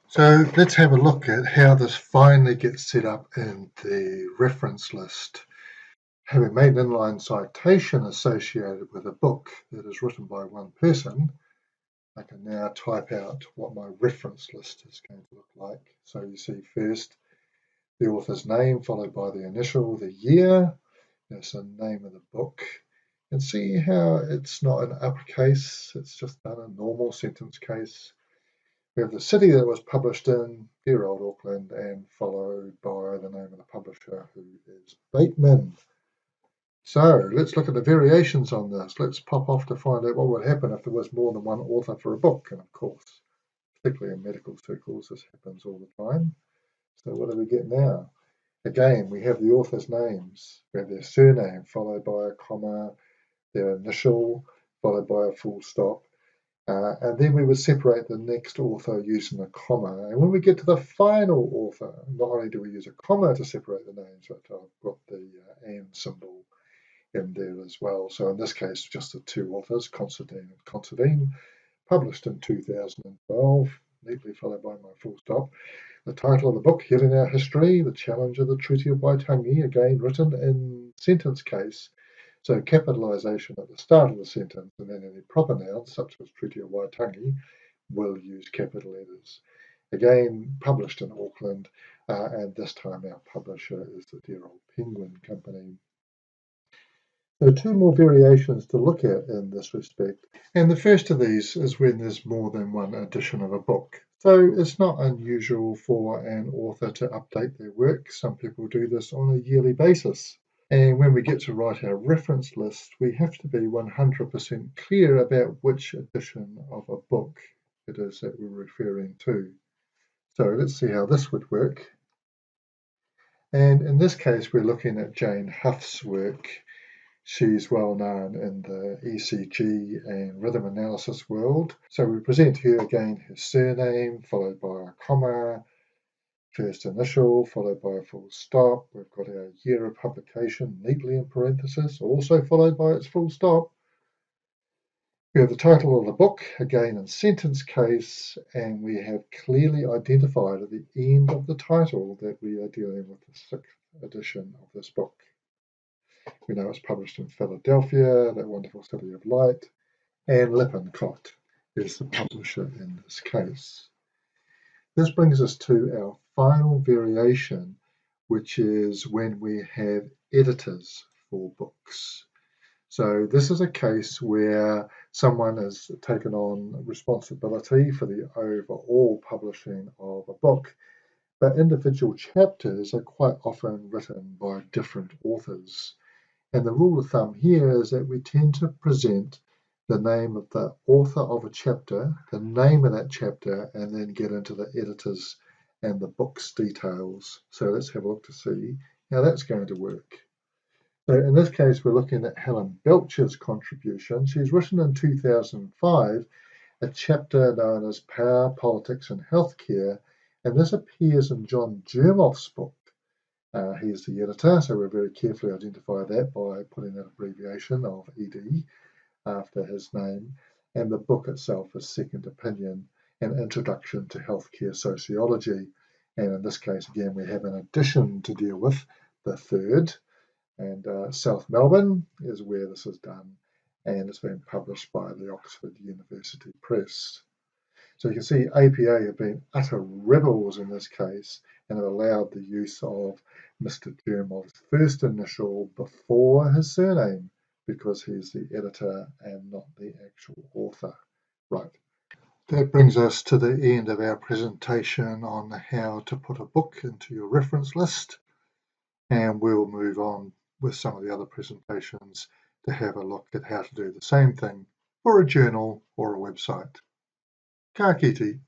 So let's have a look at how this finally gets set up in the reference list. Having made an inline citation associated with a book that is written by one person, I can now type out what my reference list is going to look like. So you see first the author's name followed by the initial, the year. There's the name of the book. And see how it's not an uppercase, it's just done a normal sentence case. We have the city that it was published in, dear old Auckland, and followed by the name of the publisher, who is Bateman. So let's look at the variations on this. Let's pop off to find out what would happen if there was more than one author for a book. And of course, particularly in medical circles, this happens all the time. So what do we get now? Again, we have the author's names. We have their surname followed by a comma, their initial followed by a full stop, and then we would separate the next author using a comma. And when we get to the final author, not only do we use a comma to separate the names, but I've got the and symbol in there as well. So in this case, just the two authors, Considine and Considine, published in 2012, neatly followed by my full stop. The title of the book, Healing Our History, The Challenge of the Treaty of Waitangi, again written in sentence case. So capitalisation at the start of the sentence, and then any proper nouns, such as Treaty of Waitangi, will use capital letters. Again, published in Auckland, and this time our publisher is the dear old Penguin Company. There are two more variations to look at in this respect, and the first of these is when there's more than one edition of a book. So it's not unusual for an author to update their work. Some people do this on a yearly basis. And when we get to write our reference list, we have to be 100% clear about which edition of a book it is that we're referring to. So let's see how this would work. And in this case, we're looking at Jane Huff's work. She's well known in the ECG and rhythm analysis world. So we present here again her surname, followed by a comma, first initial, followed by a full stop. We've got our year of publication neatly in parentheses, also followed by its full stop. We have the title of the book, again in sentence case, and we have clearly identified at the end of the title that we are dealing with the 6th edition of this book. We know it's published in Philadelphia, that wonderful city of light, and Lippincott is the publisher in this case. This brings us to our final variation, which is when we have editors for books. So this is a case where someone has taken on responsibility for the overall publishing of a book, but individual chapters are quite often written by different authors. And the rule of thumb here is that we tend to present the name of the author of a chapter, the name of that chapter, and then get into the editors and the book's details. So let's have a look to see how that's going to work. So in this case, we're looking at Helen Belcher's contribution. She's written in 2005 a chapter known as Power, Politics and Healthcare, and this appears in John Jermoff's book. He's the editor, so we very carefully identify that by putting an abbreviation of ED after his name. And the book itself is Second Opinion, an Introduction to Healthcare Sociology. And in this case, again, we have an addition to deal with, the third. And South Melbourne is where this is done, and it's been published by the Oxford University Press. So you can see APA have been utter rebels in this case and have allowed the use of Mr. Jermoff's first initial before his surname because he's the editor and not the actual author. Right. That brings us to the end of our presentation on how to put a book into your reference list, and we'll move on with some of the other presentations to have a look at how to do the same thing for a journal or a website. Ka kite.